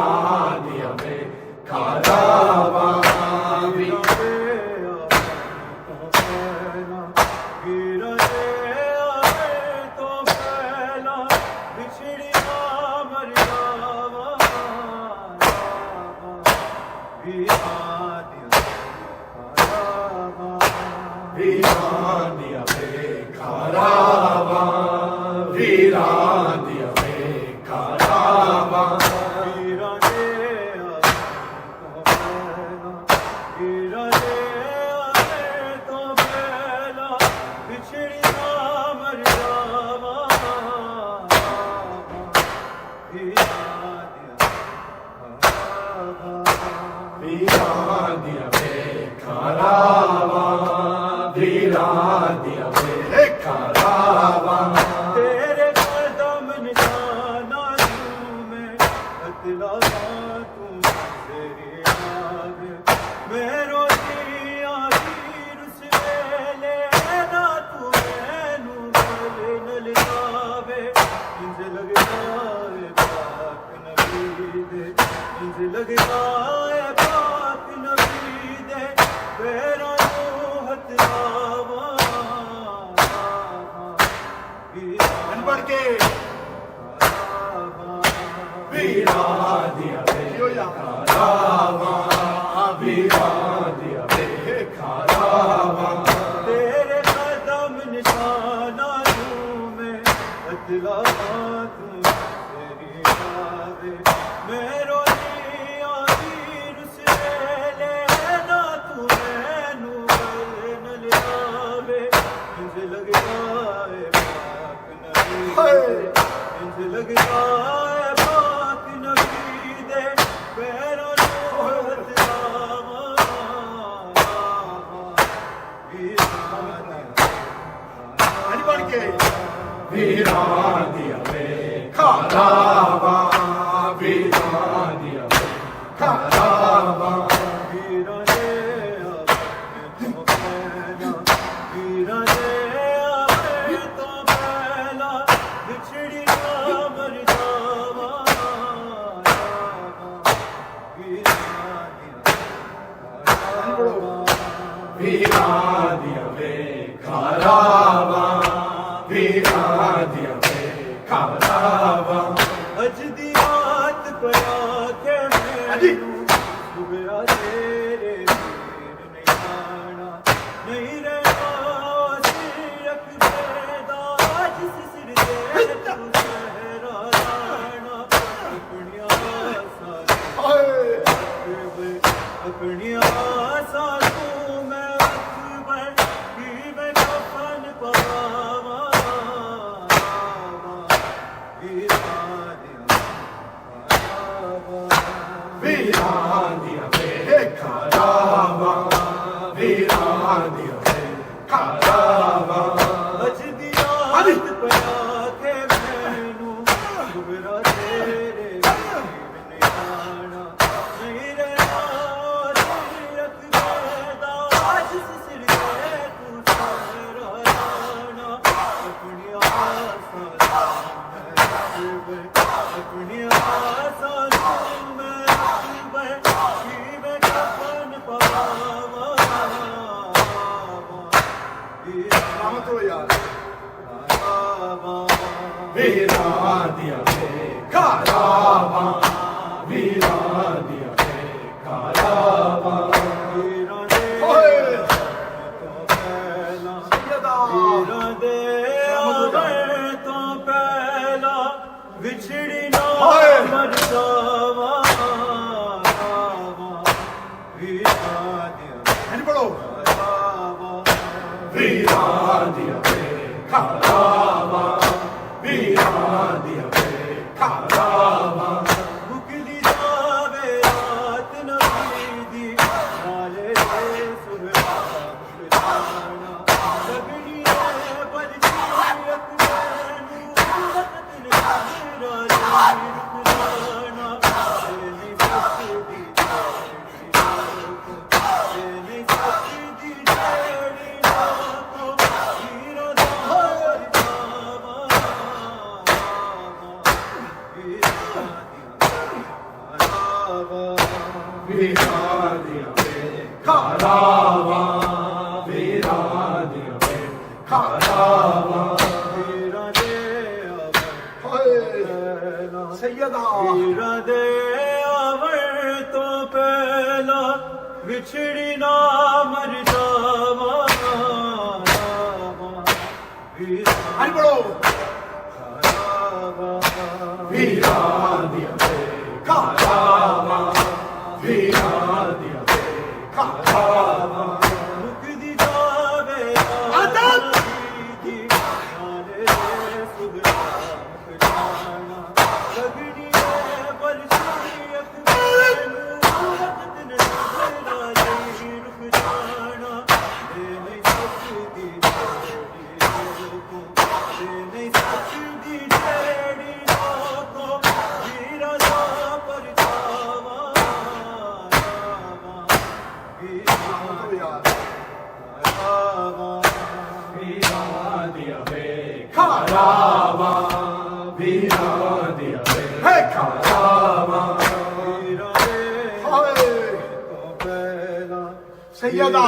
वीरानिया में कारावा वीरानिया में कारावा वीरानिया में कारावा वीरानिया में कारावा वीरानिया में कारावा तेरे कदम निशाना मैं बतलावा तू तेरी याद मैं रोती आखिर उस वेले ना तू मैनू गले न लगावे इंज लगदा है पाक नबी दे इंज लगदा है पाक नबी दे तेरा हथ लावा बढ़ के वीरानिया में कारावा वीरानिया में कारावा तेरे कदम निशाना मैं बतलावा तू तेरी याद मैं रोती आखिर उस वेले ना तू मैनू गले न लगावे इंज लगदा है पाक नबी दे इंज लगदा है पाक नबी दे पैरों नू हथ लावा बढ़ के वीरानिया में कारावा वीरानिया में कारावा वीरानिया में कारावा वीरानिया में कारावा अज दी रात पया के मैनू सुबह तेरे वीर नहीं आना नहीं रहना सिरक बेदा जिस सिर ते तू सहरा लाना अपनिया अपनिया सासू मैं अकबर की मैं कफन पावा वीरानिया में कारावा वीरानिया में कारावा अज दी रात पया के मैनू सुबह तेरे वीर नहीं आना नहीं रहना ਵੀਰਾਂ ਦੀਆਂ ਖਾਰਾਵਾਂ ਵੀਰਾਂ ਦੀਆਂ ਖਾਰਾਵਾਂ ਵੀਰਾਂ ਦੇ ਹਾਏ ਸੈਯਦਾ ਵੀਰਾਂ ਦੇ ਆਵਣ ਤੋਂ ਪਹਿਲਾਂ ਵਿਛੜੀ ਨਾ ਮਰ ਜਾਵਾਂ ਵੀਰਾਂ ਆਈ ਬੜੋ ਖਾਰਾਵਾਂ ਵੀਰਾਂ ਦੀਆਂ ਖਾਰਾਵਾਂ ਵੀਰਾਂ ਦੀਆਂ ਖਾਰਾਵਾਂ ਮੁਕਦੀ ਜਾਵੇ ਆਦਤ ਦੀ ਨਾਲੇ ਸੁਗਰਾ ਜਾਣਾ ਲੱਗਣੀ ਹੈ ਬਰਸੀ ਅਕਬਰ ਨੂੰ ਵਕਤ ਨੇ ਜ਼ਰਾ ਜੀ ਰੁਕ ਜਾਣਾ ਦੇ ਨਹੀਂ ਸਕਦੀ ਜਿਹੜੀ ਕੋ ਦੇ ਨਹੀਂ ਸਕਦੀ ਜਿਹੜੀ ਕੋ ਵੀਰਾ ਦਾ ਪਰਛਾਵਾਂ ਵੀਰਾਂ ਦੀਆਂ ਖਾਰਾਵਾਂ ਵੀਰਾਂ ਦੀਆਂ ਖਾਰਾਵਾਂ ਹਾਏ ਸੈਯਦਾ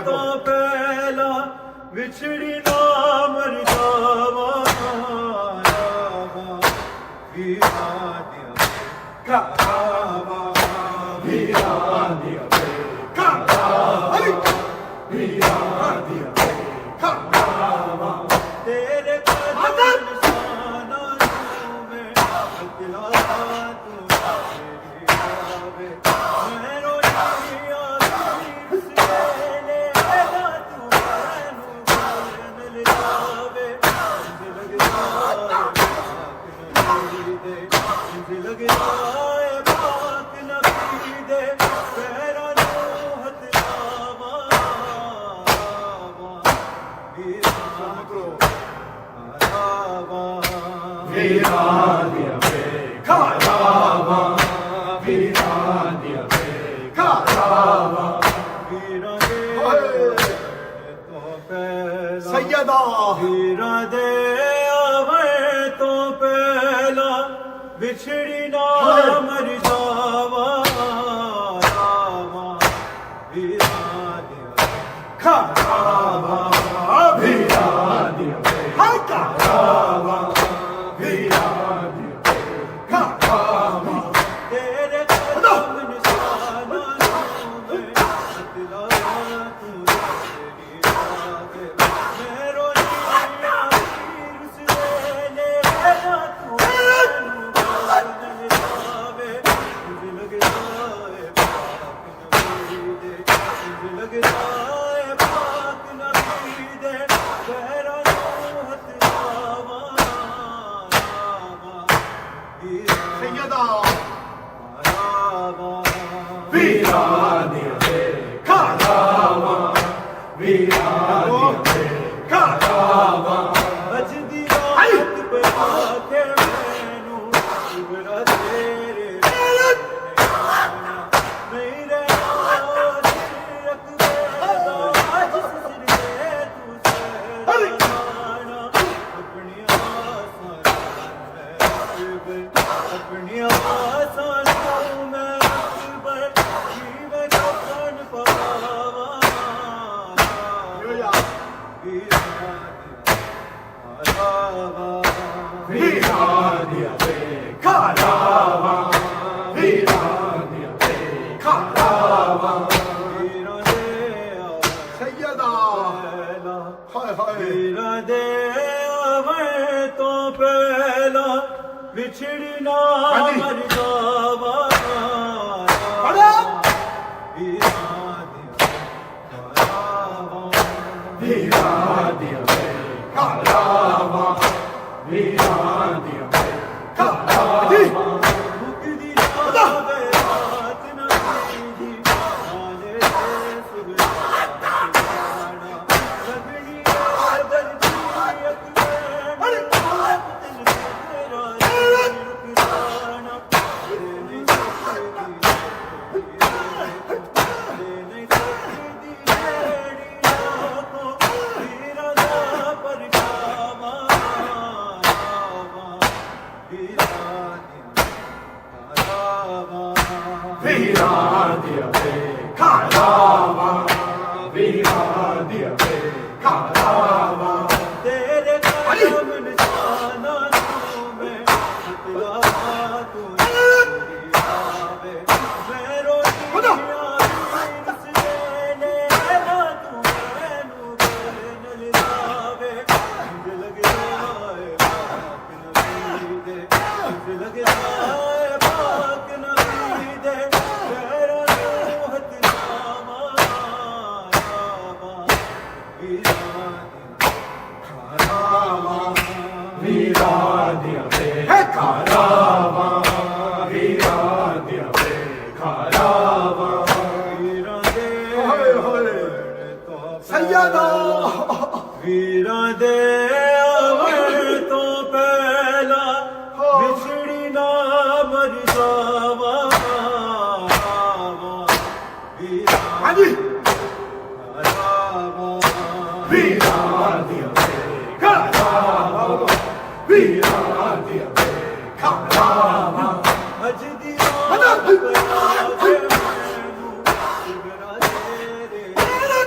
ਤੋਂ ਪਹਿਲਾਂ ਵਿਛੜੀ ਨਾ ਮਰ ਜਾਵਾਂ ਵੀਰਾਂ ਦੀਆਂ ਖਾਰਾਵਾਂ ਵੀਰਾਂ ਦੀਆਂ ਖਾਰਾਵਾਂ ਵੀਰਾਂ ਦੀਆਂ ਖਾਰਾਵਾਂ ਤੇਰੇ ਕਦਮ ਨਿਸ਼ਾਨਾਂ ਨੂੰ ਮੈਂ ਅਕਲਾ ਤੂੰ ਮੇਰੀ ਆਵੇ ਮੈਂ ਰੋਈ ਆਸੀ ਉਸ ਵੇਲੇ ਨਾ ਤੂੰ ਮੈਨੂੰ ਮਿਲ ਜਾਵੇ ਇੰਜ ਲੱਗਦਾ ਹੈ ਪਾਕ ਨਬੀ ਦੇ ਪੈਰਾਂ ਨੂੰ ਹੱਥ ਲਾਵਾਂ ਵੀਰਾਂ ਦੀਆਂ ਖਾਰਾਵਾਂ ਵੀਰਾਂ ਦੀਆਂ ਖਾਰਾਵਾਂ ਵੀਰਾਂ ਦੇ ਤੋਂ ਪਹਿਲਾਂ ਸੈਯਦਾ ਵੀਰਾਂ ਦੇ ਆਵੇ ਤੋਂ ਪਹਿਲਾਂ ਵਿਛੜੀ ਨਾ ਮਰ ਜਾਵਾਂ ਵੀਰਾਂ ਦੀਆਂ ਖਾਰਾਵਾਂ ਵੀਰਾਂ ਦੀਆਂ ਖਾਰਾਵਾਂ ਵੀਰਾਂ ਦੀਆਂ ਖਾਰਾਵਾਂ ਤੇਰੇ ਕਦਮ ਨਿਸ਼ਾਨਾਂ ਨੂੰ ਮੈਂ ਅਕਲਾ ਤੂੰ ਮੇਰੀ ਆਵੇ ਮੈਂ ਰੋਈ ਉਸ ਵੇਲੇ ਨਾ ਤੂੰ ਮੈਨੂੰ ਮਿਲ ਜਾਵੇ ਇੰਜ ਲੱਗਦਾ ਹੈ ਪਾਕ ਨਬੀ ਦੇ ਇੰਜ ਲੱਗਦਾ ਹੈ ਪਾਕ ਨਬੀ ਦੇ ਪੈਰਾਂ ਨੂੰ ਹੱਥ ਲਾਵਾਂ ਸੈਯਦਾ ਖਾਰਾਵਾਂ ਵੀਰਾਂ ਦੀਆਂ ਖਾਰਾਵਾਂ ਵੀਰਾਂ ਦੀਆਂ ਖਾਰਾਵਾਂ ਅਜਦੀ ਰਾਤ ਪਾ ਕੇ ਮੈਨੂੰ ਸੁਗਰਾ ਤੇਰੇ ਨਹੀਂ ਰਹਿਣਾ ਸਿਰ ਅਕਬਰ ਦਾ ਜਿਸ ਸਿਰ ਤੇ ਤੂੰ ਸਹਿਰਾਣਾ ਆਪਣੀਆਂ ਆਸਾਂ ਆਪਣੀਆਂ ਆਸਾਂ ਨੂੰ ਮੈਂ ਅਕਬਰ ਜੀਵੇ ਕਫਨ ਪਾਵਾਂ ਵੀਰਾਂ ਦੀਆਂ ਖਾਰਾਵਾਂ ਵੀਰਾਂ ਦੀਆਂ ਖਾਰਾਵਾਂ ਸੈਯਦਾ ਹਾਏ ਹਾਏ ਵੀਰਾਂ ਦੇ ਆਵੇ ਤੋਂ ਪਹਿਲਾਂ ਵਿਛੜੀ ਨਾ ਹਾਂਜੀ। ਮਰ ਜਾਵਾਂ ਬੜਾ ਵੀਰਾਂ ਦੀਆਂ ਖਾਰਾਵਾਂ ਵੀਰਾਂ ਦੀਆਂ ਖਾਰਾਵਾਂ ਵੀਰਾਂ ਦੀਆਂ ਖਾਰਾਵਾਂ ਮੁਕਦੀ ਜਾਵੇ ਰਾਤ ਨਾ ਦੀ ਨਾਲੇ ਸੁਗਰਾ ਜਾਣਾ ਲੱਗਣੀ ਹੈ ਦਰਦੀ ਅਕਬਰ ਤੈਨੂੰ ਤੇਰਾ ਰੁਕ ਜਾਣਾ ਵੀਰਾਂ ਦੀਆਂ ਖਾਰਾਵਾਂ ਵੀਰਾਂ ਦੀਆਂ ਖਾਰਾਵਾਂ ਤੇਰੇ ਕਦਮ ਨਿਸ਼ਾਨਾਂ ਨੂੰ ਮੈਂ ਹੱਥਲਾ ਤੂੰ ਮੇਰੀ ਆਵੇ ਮੈਂ ਰੋਟੀਆਂ ਰਸਦੇ ਨੇ ਨਾ ਤੂੰ ਮੈਨੂੰ ਨਲ ਲਾਵੇ ਜਿੰਦ ਲੱਗਿਆ ਏ ਪਾਕ ਨਬੀ ਦੇ ਜਿੰਦ ਲੱਗਿਆ ਏ ਪਾਕ ਨਬੀ ਦੇ ਪੈਰਾਂ ਨੂੰ ਹੱਥ ਲਾਵਾਂ ਵੀਰਾਂ ਦੀਆਂ ਖਾਰਾਵਾਂ ਵੀਰਾਂ ਦੀਆਂ ਖਾਰਾਵਾਂ ਵੀਰਾਂ ਦੇ ਹੋਏ ਹੋਏ ਸੈਯਦਾ ਵੀਰਾਂ ਦੇ ਆਵਣ ਤੋਂ ਪਹਿਲਾਂ ਵਿਛੜੀ ਨਾ ਮਰ ਜਾਵਾਂ ਹਾਂਜੀ ਖਾਰਾਵਾਂ ਵੀਰਾਂ ਦੀਆਂ ਖਾਰਾਵਾਂ ਵੀਰਾਂ ਦੀਆਂ ਖਾਰਾਵਾਂ ਅਜ ਦੀ ਰਾਤ ਬਣਾ ਕੇ ਮੈਨੂੰ ਸਿਗਰਾ ਤੇਰੇ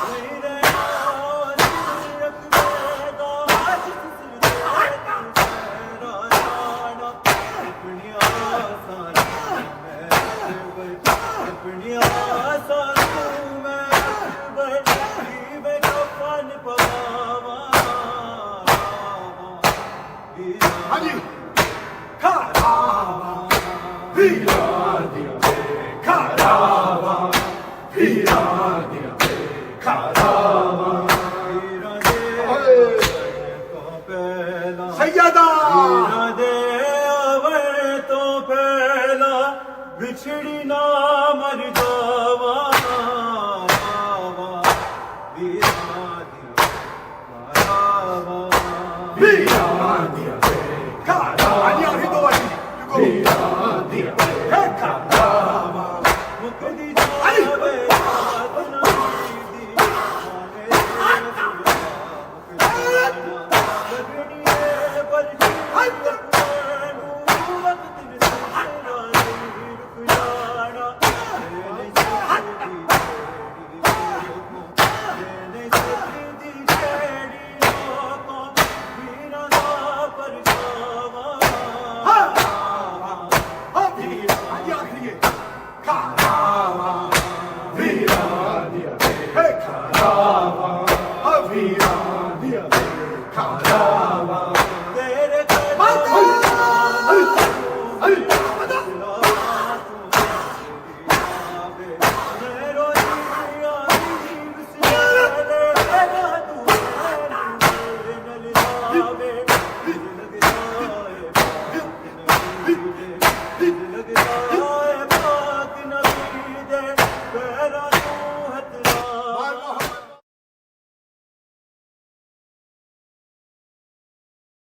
ਮੇਰੇ ਨਾਲ ਰੱਖੇਗਾ ਅੱਜ ਸਿਰ ਤੇ ਤੇਰਾ ਜਾਣਾ ਆਪਣੀਆਂ ਆਸਾਂ ਮੈਂ ਆਪਣੀਆਂ ਆਸਾਂ ਮੈਂ ਬੜੀ ਮੈਂ ਕਫਨ ਪਵਾਵਾਂ ਹਾਂਜੀ ਖਾਰਾਵਾਂ ਵੀਰਾਂ ਦੀਆਂ ਖਾਰਾਵਾਂ ਵੀਰਾਂ ਦੀਆਂ ਖਾਰਾਵਾਂ ਵੀਰਾਂ ਦੇ ਤੋਂ ਪਹਿਲਾਂ ਸੈਯਦਾ ਵੀਰਾਂ ਦੇ ਆਵਣ ਤੋਂ ਪਹਿਲਾਂ ਵਿਛੜੀ ਨਾ ਮਰ ਜਾ